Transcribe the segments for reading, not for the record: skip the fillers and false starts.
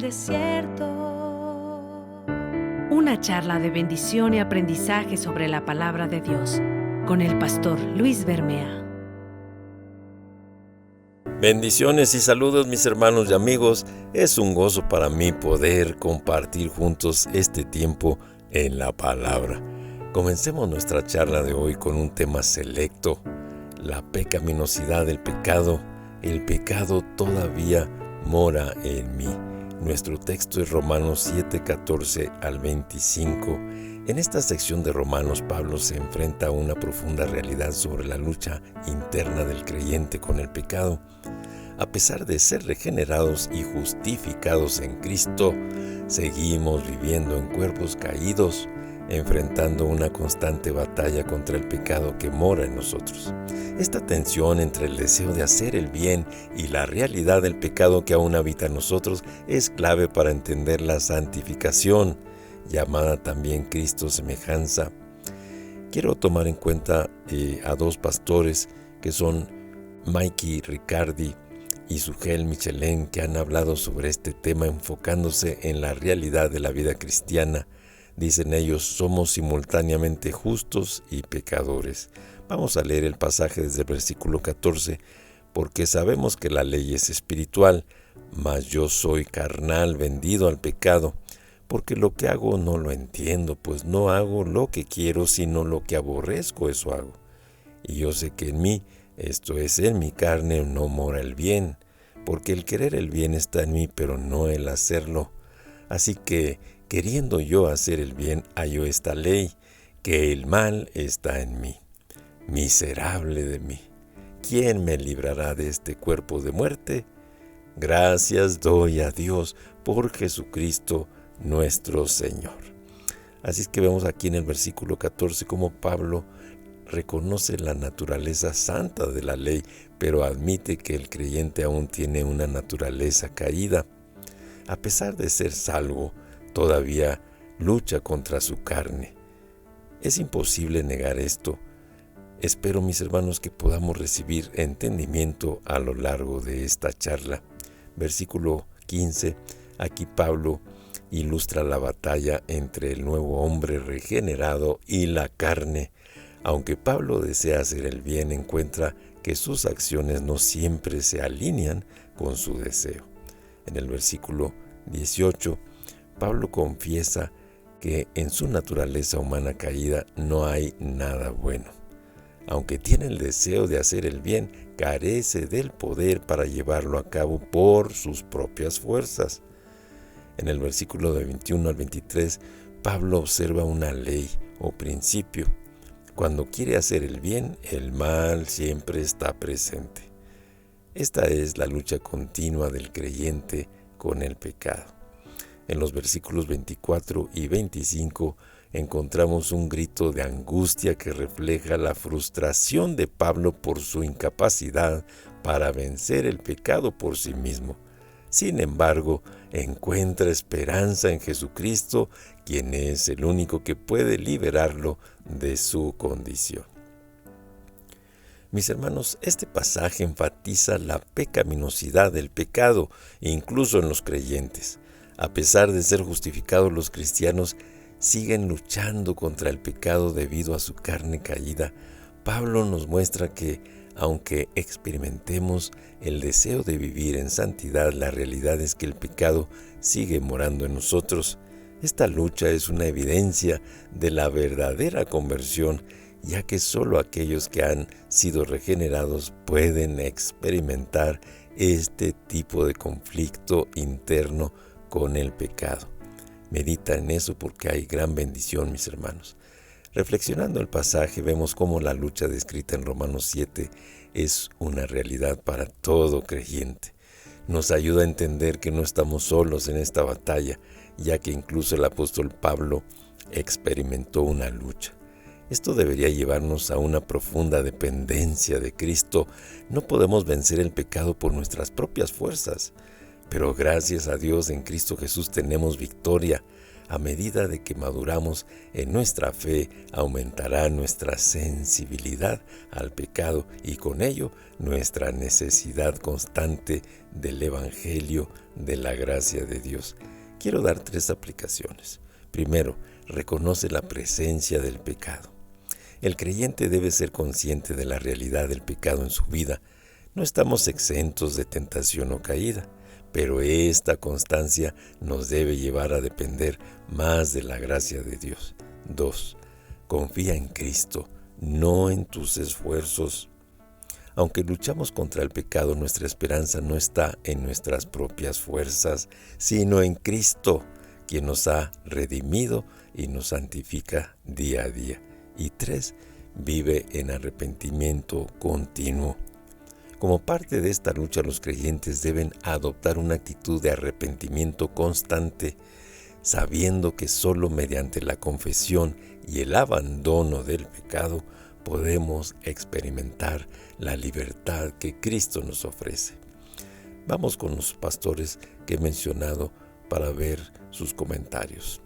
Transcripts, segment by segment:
desierto. Una charla de bendición y aprendizaje sobre la palabra de Dios con el pastor Luis Bermea. Bendiciones y saludos, mis hermanos y amigos. Es un gozo para mí poder compartir juntos este tiempo en la palabra. Comencemos nuestra charla de hoy con un tema selecto: la pecaminosidad del pecado. El pecado todavía mora en mí. Nuestro texto es Romanos 7, 14 al 25. En esta sección de Romanos, Pablo se enfrenta a una profunda realidad sobre la lucha interna del creyente con el pecado. A pesar de ser regenerados y justificados en Cristo, seguimos viviendo en cuerpos caídos, enfrentando una constante batalla contra el pecado que mora en nosotros. Esta tensión entre el deseo de hacer el bien y la realidad del pecado que aún habita en nosotros es clave para entender la santificación, llamada también Cristo semejanza. Quiero tomar en cuenta a dos pastores que son Mikey Riccardi y Sugel Michelén, que han hablado sobre este tema enfocándose en la realidad de la vida cristiana. Dicen ellos: somos simultáneamente justos y pecadores. Vamos a leer el pasaje desde el versículo 14. Porque sabemos que la ley es espiritual, mas yo soy carnal, vendido al pecado. Porque lo que hago no lo entiendo, pues no hago lo que quiero, sino lo que aborrezco, eso hago. Y yo sé que en mí, esto es, en mi carne, no mora el bien. Porque el querer el bien está en mí, pero no el hacerlo. Así que, queriendo yo hacer el bien, hallo esta ley, que el mal está en mí. Miserable de mí, ¿quién me librará de este cuerpo de muerte? Gracias doy a Dios por Jesucristo nuestro Señor. Así es que vemos aquí en el versículo 14 cómo Pablo reconoce la naturaleza santa de la ley, pero admite que el creyente aún tiene una naturaleza caída. A pesar de ser salvo, todavía lucha contra su carne. Es imposible negar esto. Espero, mis hermanos, que podamos recibir entendimiento a lo largo de esta charla. Versículo 15, aquí Pablo ilustra la batalla entre el nuevo hombre regenerado y la carne. Aunque Pablo desea hacer el bien, encuentra que sus acciones no siempre se alinean con su deseo. En el versículo 18, Pablo confiesa que en su naturaleza humana caída no hay nada bueno. Aunque tiene el deseo de hacer el bien, carece del poder para llevarlo a cabo por sus propias fuerzas. En el versículo de 21 al 23, Pablo observa una ley o principio. Cuando quiere hacer el bien, el mal siempre está presente. Esta es la lucha continua del creyente con el pecado. En los versículos 24 y 25 encontramos un grito de angustia que refleja la frustración de Pablo por su incapacidad para vencer el pecado por sí mismo. Sin embargo, encuentra esperanza en Jesucristo, quien es el único que puede liberarlo de su condición. Mis hermanos, este pasaje enfatiza la pecaminosidad del pecado, incluso en los creyentes. A pesar de ser justificados, los cristianos siguen luchando contra el pecado debido a su carne caída. Pablo nos muestra que, aunque experimentemos el deseo de vivir en santidad, la realidad es que el pecado sigue morando en nosotros. Esta lucha es una evidencia de la verdadera conversión, ya que solo aquellos que han sido regenerados pueden experimentar este tipo de conflicto interno con el pecado. Medita en eso porque hay gran bendición, mis hermanos. Reflexionando el pasaje, vemos cómo la lucha descrita en Romanos 7 es una realidad para todo creyente. Nos ayuda a entender que no estamos solos en esta batalla, ya que incluso el apóstol Pablo experimentó una lucha. Esto debería llevarnos a una profunda dependencia de Cristo. No podemos vencer el pecado por nuestras propias fuerzas, pero gracias a Dios en Cristo Jesús tenemos victoria. A medida de que maduramos en nuestra fe, aumentará nuestra sensibilidad al pecado y con ello nuestra necesidad constante del Evangelio de la gracia de Dios. Quiero dar 3 aplicaciones. Primero, reconoce la presencia del pecado. El creyente debe ser consciente de la realidad del pecado en su vida. No estamos exentos de tentación o caída, pero esta constancia nos debe llevar a depender más de la gracia de Dios. 2. Confía en Cristo, no en tus esfuerzos. Aunque luchamos contra el pecado, nuestra esperanza no está en nuestras propias fuerzas, sino en Cristo, quien nos ha redimido y nos santifica día a día. Y 3. Vive en arrepentimiento continuo. Como parte de esta lucha, los creyentes deben adoptar una actitud de arrepentimiento constante, sabiendo que solo mediante la confesión y el abandono del pecado podemos experimentar la libertad que Cristo nos ofrece. Vamos con los pastores que he mencionado para ver sus comentarios.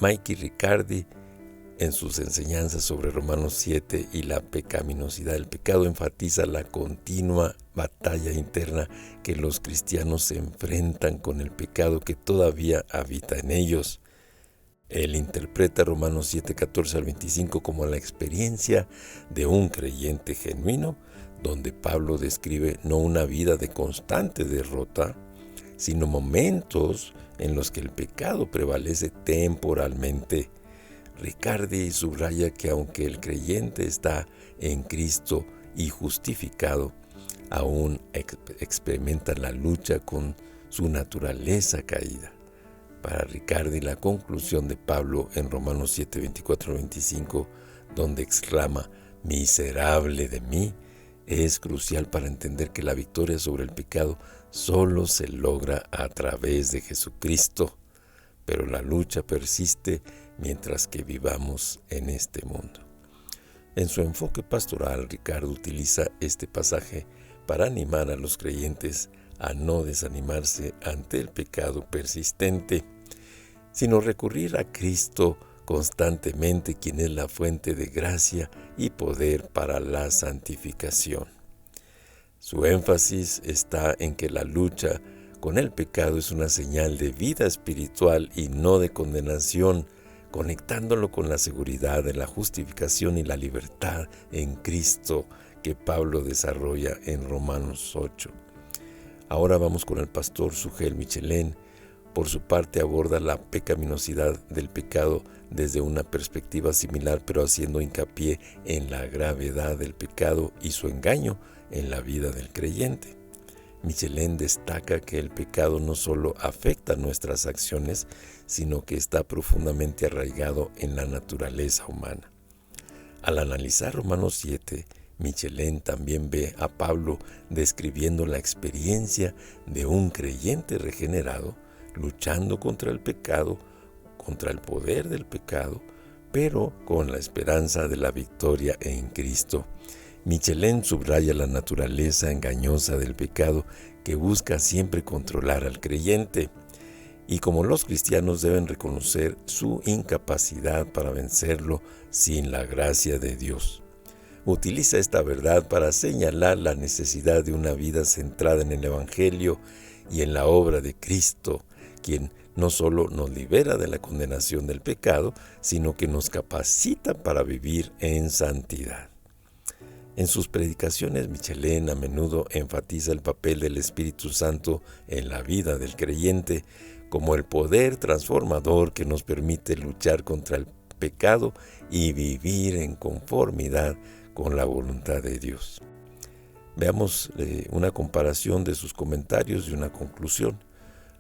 Mikey Riccardi, en sus enseñanzas sobre Romanos 7 y la pecaminosidad del pecado, enfatiza la continua batalla interna que los cristianos se enfrentan con el pecado que todavía habita en ellos. Él interpreta Romanos 7, 14 al 25 como la experiencia de un creyente genuino, donde Pablo describe no una vida de constante derrota, sino momentos en los que el pecado prevalece temporalmente. Riccardi subraya que aunque el creyente está en Cristo y justificado, aún experimenta la lucha con su naturaleza caída. Para Riccardi, la conclusión de Pablo en Romanos 7, 24 al 25, donde exclama «miserable de mí», es crucial para entender que la victoria sobre el pecado solo se logra a través de Jesucristo, pero la lucha persiste mientras que vivamos en este mundo. En su enfoque pastoral, Ricardo utiliza este pasaje para animar a los creyentes a no desanimarse ante el pecado persistente, sino recurrir a Cristo constantemente, quien es la fuente de gracia y poder para la santificación. Su énfasis está en que la lucha con el pecado es una señal de vida espiritual y no de condenación, conectándolo con la seguridad de la justificación y la libertad en Cristo que Pablo desarrolla en Romanos 8. Ahora vamos con el pastor Sugel Michelén. Por su parte, aborda la pecaminosidad del pecado desde una perspectiva similar, pero haciendo hincapié en la gravedad del pecado y su engaño en la vida del creyente. Michelén destaca que el pecado no solo afecta nuestras acciones, sino que está profundamente arraigado en la naturaleza humana. Al analizar Romanos 7, Michelén también ve a Pablo describiendo la experiencia de un creyente regenerado, luchando contra el pecado, contra el poder del pecado, pero con la esperanza de la victoria en Cristo. Michelén subraya la naturaleza engañosa del pecado que busca siempre controlar al creyente, y como los cristianos deben reconocer su incapacidad para vencerlo sin la gracia de Dios. Utiliza esta verdad para señalar la necesidad de una vida centrada en el Evangelio y en la obra de Cristo, quien no solo nos libera de la condenación del pecado, sino que nos capacita para vivir en santidad. En sus predicaciones, Michelén a menudo enfatiza el papel del Espíritu Santo en la vida del creyente como el poder transformador que nos permite luchar contra el pecado y vivir en conformidad con la voluntad de Dios. Veamos una comparación de sus comentarios y una conclusión.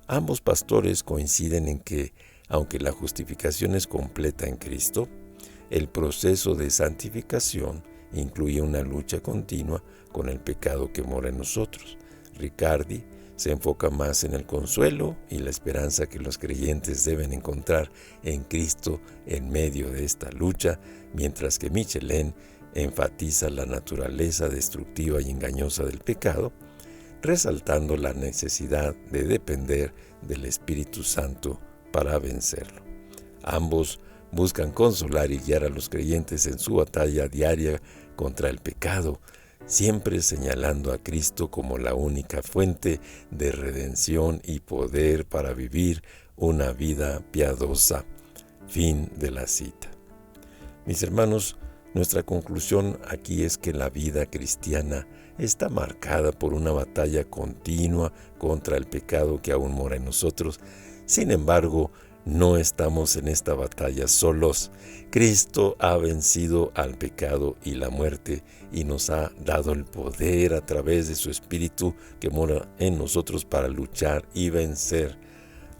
Ambos pastores coinciden en que, aunque la justificación es completa en Cristo, el proceso de santificación incluye una lucha continua con el pecado que mora en nosotros. Riccardi se enfoca más en el consuelo y la esperanza que los creyentes deben encontrar en Cristo en medio de esta lucha, mientras que Michelén enfatiza la naturaleza destructiva y engañosa del pecado, resaltando la necesidad de depender del Espíritu Santo para vencerlo. Ambos buscan consolar y guiar a los creyentes en su batalla diaria contra el pecado, siempre señalando a Cristo como la única fuente de redención y poder para vivir una vida piadosa. Fin de la cita. Mis hermanos, nuestra conclusión aquí es que la vida cristiana está marcada por una batalla continua contra el pecado que aún mora en nosotros. Sin embargo, no estamos en esta batalla solos. Cristo ha vencido al pecado y la muerte y nos ha dado el poder a través de su Espíritu que mora en nosotros para luchar y vencer.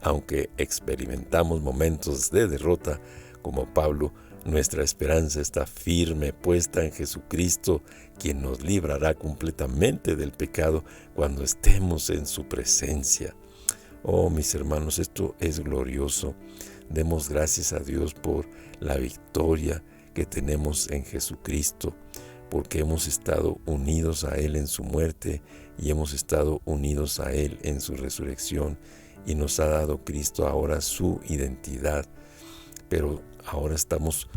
Aunque experimentamos momentos de derrota, como Pablo, nuestra esperanza está firme, puesta en Jesucristo, quien nos librará completamente del pecado cuando estemos en su presencia. Oh, mis hermanos, esto es glorioso. Demos gracias a Dios por la victoria que tenemos en Jesucristo, porque hemos estado unidos a Él en su muerte y hemos estado unidos a Él en su resurrección, y nos ha dado Cristo ahora su identidad. Pero ahora estamos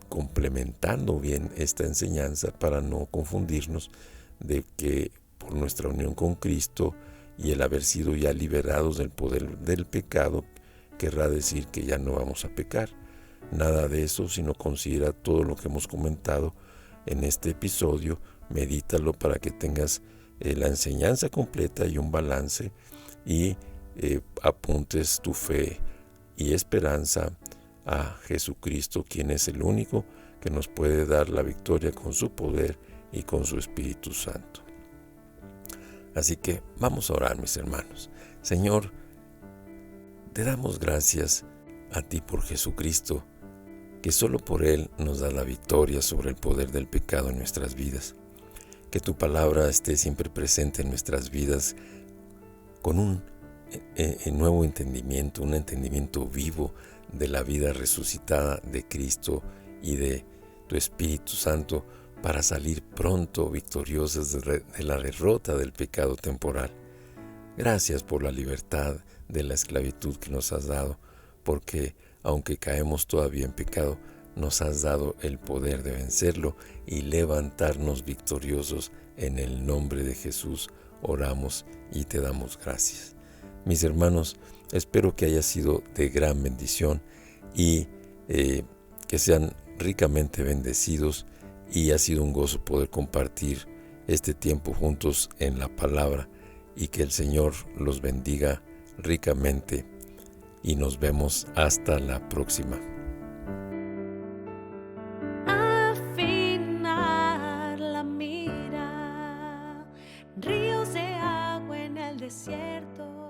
complementando bien esta enseñanza para no confundirnos de que por nuestra unión con Cristo y el haber sido ya liberados del poder del pecado, querrá decir que ya no vamos a pecar. Nada de eso, sino considera todo lo que hemos comentado en este episodio, medítalo para que tengas la enseñanza completa y un balance, y apuntes tu fe y esperanza a Jesucristo, quien es el único que nos puede dar la victoria con su poder y con su Espíritu Santo. Así que vamos a orar, mis hermanos. Señor, te damos gracias a ti por Jesucristo, que solo por Él nos da la victoria sobre el poder del pecado en nuestras vidas. Que tu palabra esté siempre presente en nuestras vidas con un nuevo entendimiento, un entendimiento vivo de la vida resucitada de Cristo y de tu Espíritu Santo, para salir pronto victoriosos de la derrota del pecado temporal. Gracias por la libertad de la esclavitud que nos has dado, porque aunque caemos todavía en pecado, nos has dado el poder de vencerlo y levantarnos victoriosos. En el nombre de Jesús oramos y te damos gracias. Mis hermanos, espero que haya sido de gran bendición y que sean ricamente bendecidos, y ha sido un gozo poder compartir este tiempo juntos en la palabra, y que el Señor los bendiga ricamente, y nos vemos hasta la próxima. Afinar la mira, ríos de agua en el desierto.